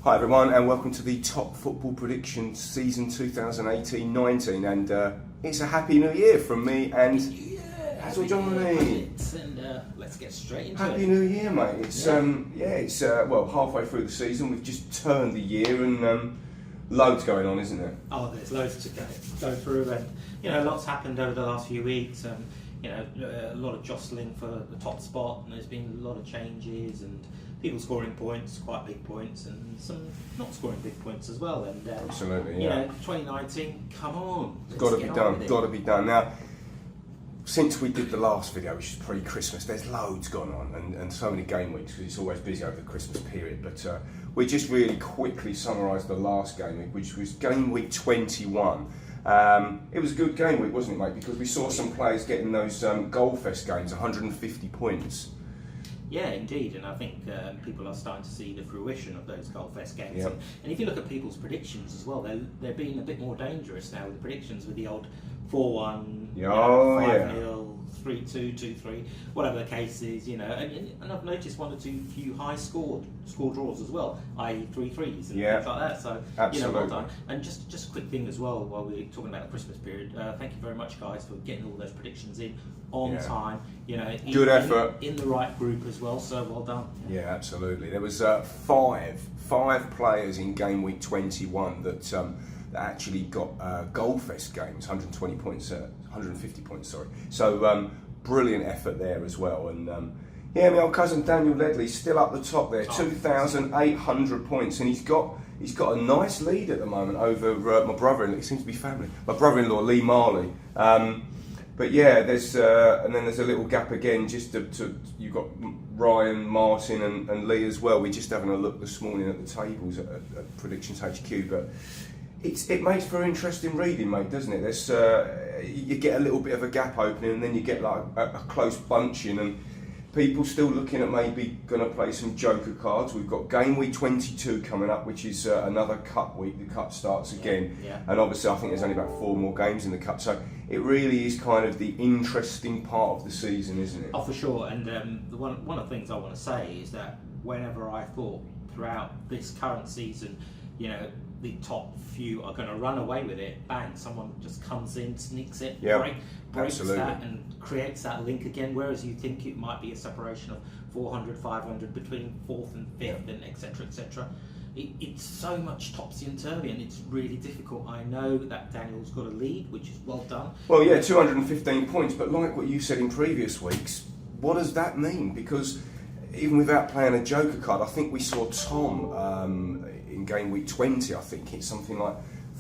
Hi everyone, and welcome to the Top Football Predictions season 2018-19, and it's a happy new year from me and Hazel Johnny. And let's get straight into Happy it. New Year, mate. It's well, halfway through the season. We've just turned the year, and loads going on, isn't there? Oh, there's loads to go through, and lots happened over the last few weeks. A lot of jostling for the top spot, and there's been a lot of changes and people scoring points, quite big points, and some not scoring big points as well. And Absolutely, yeah. 2019, come on, It's got to be done. Got to be done now. Since we did the last video, which is pre-Christmas, there's loads gone on and so many game weeks because it's always busy over the Christmas period. But we just really quickly summarised the last game week, which was game week 21. It was a good game week, wasn't it, mate? Because we saw some players getting those Goalfest games, 150 points. Yeah, indeed, and I think people are starting to see the fruition of those Goalfest games. Yep. And if you look at people's predictions as well, they're being a bit more dangerous now with the predictions, with the old 4-1, 5-0, 3-2, 2-3, whatever the case is, and I've noticed one or two few high score draws as well, i.e. 3-3s and things like that. So absolutely. Well done. And just a quick thing as well, while we're talking about the Christmas period, thank you very much, guys, for getting all those predictions in on time. Good effort in the right group as well. So well done. Yeah, absolutely. There was five players in game week 21 that actually got Goalfest games, 120 points, 150 points, sorry. So brilliant effort there as well. And my old cousin Daniel Ledley's still up the top there, 2,800 points, and he's got a nice lead at the moment over my brother-in-law. It seems to be family. My brother-in-law Lee Marley. But yeah, there's and then there's a little gap again. Just to you've got Ryan, Martin, and Lee as well. We're just having a look this morning at the tables at Predictions HQ, but it makes for interesting reading, mate, doesn't it? There's you get a little bit of a gap opening, and then you get like a close bunching, and people still looking at maybe going to play some joker cards. We've got game week 22 coming up, which is another cup week. The cup starts again, and obviously I think there's only about 4 more games in the cup, so it really is kind of the interesting part of the season, isn't it? Oh, for sure. And one of the things I want to say is that whenever I thought throughout this current season, the top few are going to run away with it, bang, someone just comes in, sneaks it, breaks that and creates that link again, whereas you think it might be a separation of 400, 500 between 4th and 5th and etc. It's so much topsy and turvy, and it's really difficult. I know that Daniel's got a lead, which is well done. Well, yeah, 215 points, but like what you said in previous weeks, what does that mean? Because even without playing a joker card, I think we saw Tom in game week 20. I think it's something like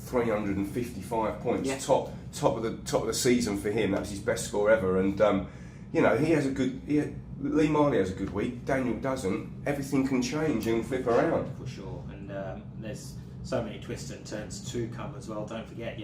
355 points. Yeah. Top of the season for him. That was his best score ever. And he has a good. Lee Marley has a good week. Daniel doesn't. Everything can change and flip around. For sure. And there's so many twists and turns to come as well. Don't forget,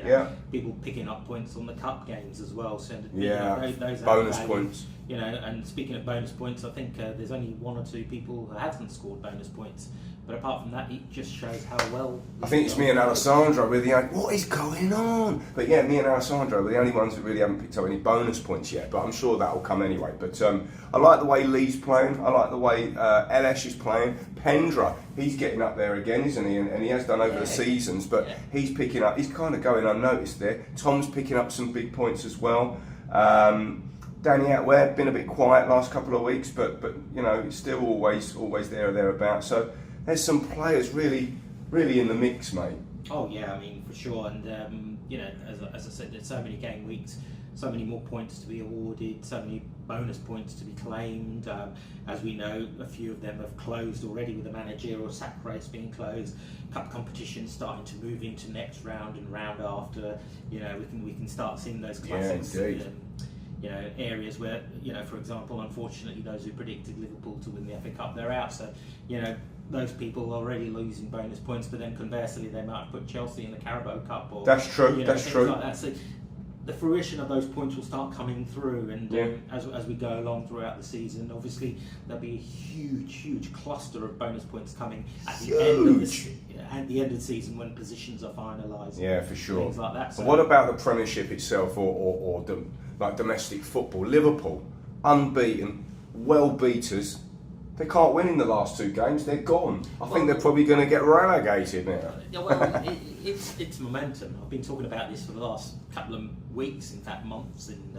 people picking up points on the cup games as well. So those bonus value, points. And speaking of bonus points, I think there's only 1 or 2 people who haven't scored bonus points. But apart from that, it just shows how well. I think it's me and Alessandro. We're the only. What is going on? But yeah, me and Alessandro we're the only ones that really haven't picked up any bonus points yet. But I'm sure that will come anyway. But I like the way Lee's playing. I like the way LS is playing. Pendra, he's getting up there again, isn't he? And he has done over the seasons. But he's picking up. He's kind of going unnoticed there. Tom's picking up some big points as well. Danny Atware been a bit quiet last couple of weeks, but it's still always there or thereabouts. So there's some players really in the mix, mate. Oh yeah, I mean for sure. And as I said, there's so many game weeks, so many more points to be awarded, so many bonus points to be claimed. As we know, a few of them have closed already, with the managerial sack race being closed, cup competitions starting to move into next round and round after. We can start seeing those classics. Yeah, indeed. Areas where, for example, unfortunately, those who predicted Liverpool to win the FA Cup, they're out. So, those people are already losing bonus points, but then conversely, they might put Chelsea in the Carabao Cup. Or that's true. That's true. Like that. So the fruition of those points will start coming through, and as we go along throughout the season, obviously there'll be a huge cluster of bonus points coming at the end of the season when positions are finalised. Yeah, for sure. Things like that. So, what about the Premiership itself, or like domestic football? Liverpool, unbeaten, well beaters, they can't win in the last 2 games. They're gone. I think they're probably going to get relegated now. Yeah, well, it's momentum. I've been talking about this for the last couple of weeks, in fact months, and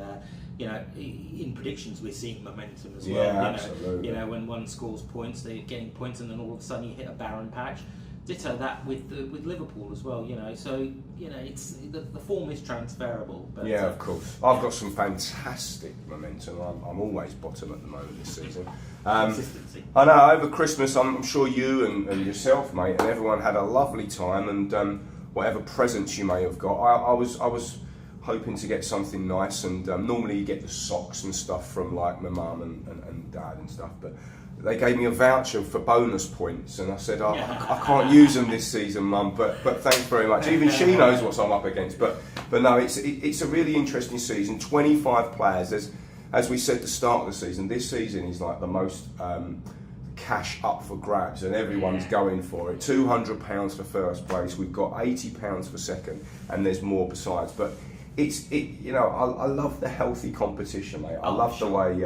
in predictions we're seeing momentum as well. Yeah, absolutely. When one scores points, they're getting points, and then all of a sudden you hit a barren patch. Ditto that with Liverpool as well. So it's the form is transferable. But, yeah, of course. I've got some fantastic momentum. I'm always bottom at the moment this season. Consistency. I know. Over Christmas, I'm sure you and yourself, mate, and everyone had a lovely time. And whatever presents you may have got, I was hoping to get something nice. And normally you get the socks and stuff from like my mum and dad and stuff, but they gave me a voucher for bonus points, and I said, I can't use them this season, Mum, but thanks very much. Even she knows what I'm up against. But no, it's a really interesting season. 25 players. As we said at the start of the season, this season is like the most cash up for grabs, and everyone's going for it. £200 for first place. We've got £80 for second, and there's more besides. But I love the healthy competition, mate. I love the way.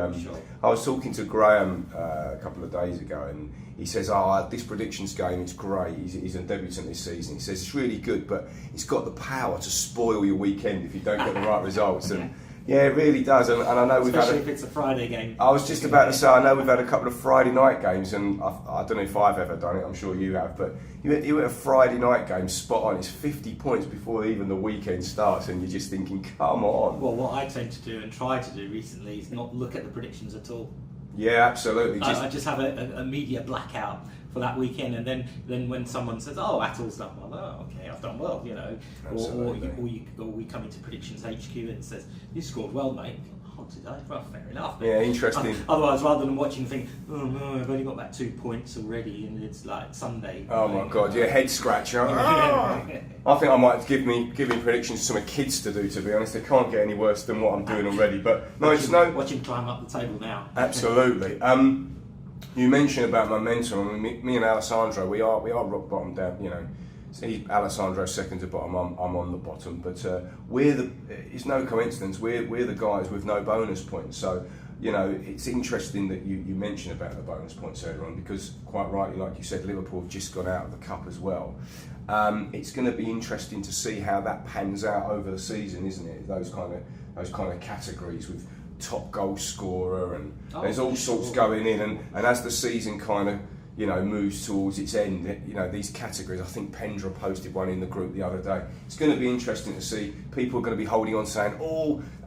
I was talking to Graham a couple of days ago, and he says, this predictions game is great. He's a debutant this season. He says it's really good, but it's got the power to spoil your weekend if you don't get the right results. And yeah, it really does. And I know especially if it's a Friday game. I was just about to say, I know we've had a couple of Friday night games, and I don't know if I've ever done it. I'm sure you have, but you had a Friday night game spot on. It's 50 points before even the weekend starts, and you're just thinking, come on. Well, what I tend to do and try to do recently is not look at the predictions at all. Yeah, absolutely. I just have a media blackout for that weekend, and then when someone says, Atill's done well, okay, I've done well, or we come into predictions HQ and says, you scored well, mate. Did I? Well, fair enough. Yeah, interesting. Otherwise, rather than watching, think, oh no, I've only got about 2 points already, and it's like Sunday. Oh my God, yeah, head scratcher. I think I might give me predictions to my kids to do. To be honest, they can't get any worse than what I'm doing already. But no, watch him climb up the table now. Absolutely. You mentioned about momentum. I mean, me and Alessandro, we are rock bottom down. See, Alessandro's second to bottom. I'm on the bottom, but it's no coincidence. We're the guys with no bonus points. So it's interesting that you mentioned about the bonus points earlier on, because quite rightly, like you said, Liverpool have just gone out of the cup as well. It's going to be interesting to see how that pans out over the season, isn't it? Those kind of categories with top goal scorer, and there's all sorts going in, and as the season kind of moves towards its end, these categories. I think Pendra posted one in the group the other day. It's going to be interesting to see. People are going to be holding on, saying,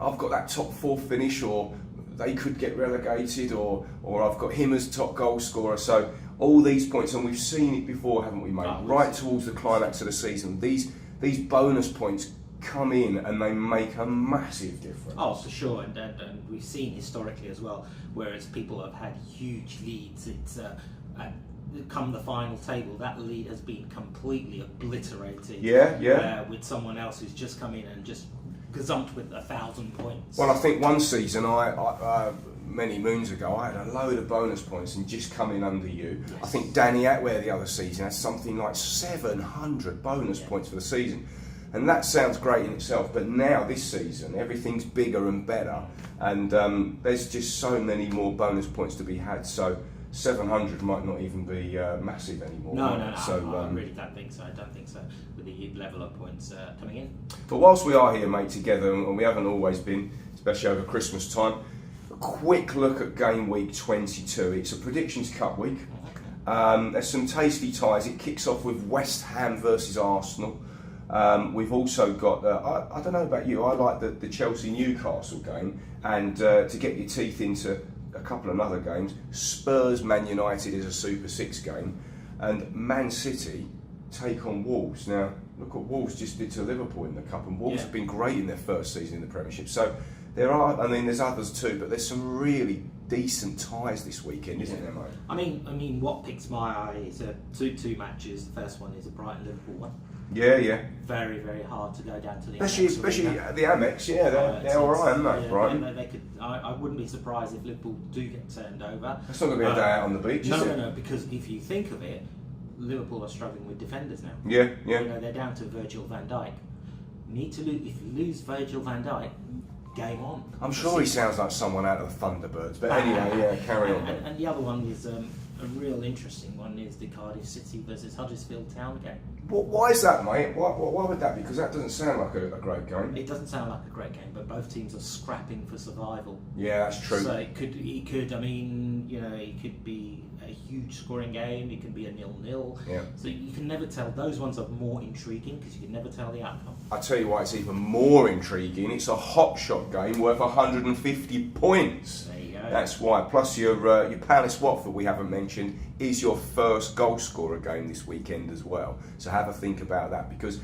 I've got that top 4 finish, or they could get relegated, or I've got him as top goal scorer. So all these points, and we've seen it before, haven't we, mate? Right towards the climax of the season, these bonus points come in and they make a massive difference. Oh, for sure, and we've seen historically as well, whereas people have had huge leads, it's come the final table, that lead has been completely obliterated. With someone else who's just come in and just gazumped with 1,000 points. Well, I think one season, I many moons ago, I had a load of bonus points and just come in under you. Yes. I think Danny Atware the other season had something like 700 bonus points for the season. And that sounds great in itself, but now this season everything's bigger and better, and there's just so many more bonus points to be had. So 700 might not even be massive anymore. No. So, I really don't think so. With the level of points coming in. But whilst we are here, mate, together, and we haven't always been, especially over Christmas time, a quick look at game week 22. It's a predictions cup week. There's some tasty ties. It kicks off with West Ham versus Arsenal. We've also got, I don't know about you, I like the Chelsea-Newcastle game, and to get your teeth into a couple of other games, Spurs-Man United is a Super 6 game, and Man City take on Wolves. Now, look what Wolves just did to Liverpool in the Cup, and Wolves have been great in their first season in the Premiership. So there's others too, but there's some really decent ties this weekend, isn't there, mate? I mean, what picks my eye is two matches. The first one is a Brighton-Liverpool one. Yeah. Very, very hard to go down to the especially the Amex. Yeah, they're all right, aren't they? Brighton. They could. I wouldn't be surprised if Liverpool do get turned over. It's not going to be a day out on the beach, is it? No. Because if you think of it, Liverpool are struggling with defenders now. Yeah. They're down to Virgil van Dijk. If you lose Virgil van Dijk, game on. I'm sure he sounds like someone out of the Thunderbirds, but anyway, yeah, carry on. And the other one is a real interesting one is the Cardiff City versus Huddersfield Town game. Why is that, mate? Why would that be? Because that doesn't sound like a great game. It doesn't sound like a great game, but both teams are scrapping for survival. Yeah, that's true. So it could. I mean, you know, it could be a huge scoring game. It could be a 0-0. Yeah. So you can never tell. Those ones are more intriguing because you can never tell the outcome. I tell you why it's even more intriguing. It's a hot shot game worth 150 points. There you go. That's why. Plus your Palace Watford we haven't mentioned is your first goal scorer game this weekend as well. So have a think about that, because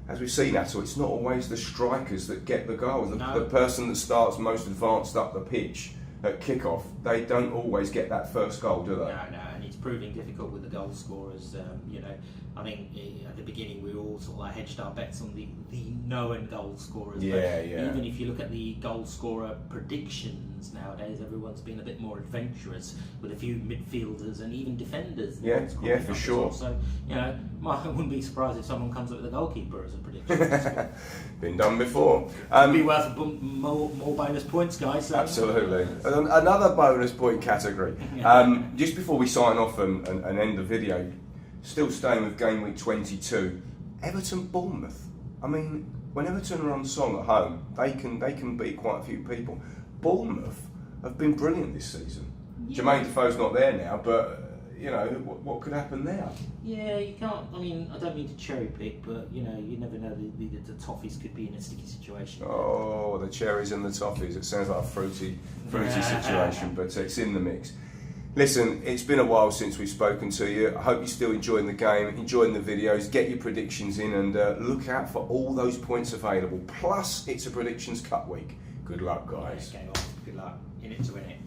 as we've seen, Atul, it's not always the strikers that get the goal. The person that starts most advanced up the pitch at kick-off, they don't always get that first goal, do they? No, and it's proving difficult with the goal scorers. You know, I think at the beginning we all sort of like hedged our bets on the known goal scorers. Yeah, but yeah. Even if you look at the goal scorer predictions nowadays, everyone's been a bit more adventurous with a few midfielders and even defenders. Yeah, for sure. Well. So, you know, I wouldn't be surprised if someone comes up with a goalkeeper as a prediction. Been done before. It'd be worth more bonus points, guys. So. Absolutely. Another bonus point category. Just before we sign off and end the video, still staying with game week 22, Everton-Bournemouth. I mean, when Everton are on song at home, they can beat quite a few people. Bournemouth have been brilliant this season. Yeah. Jermaine Defoe's not there now, but you know what could happen there. Yeah, you can't. I mean, I don't mean to cherry pick, but you know, you never know. The Toffees could be in a sticky situation. Oh, the cherries and the toffees. It sounds like a fruity situation, but it's in the mix. Listen, it's been a while since we've spoken to you. I hope you're still enjoying the game, enjoying the videos. Get your predictions in, and look out for all those points available. Plus, it's a predictions cut week. Good luck, guys. Yeah, game on. Good luck. In it to win it.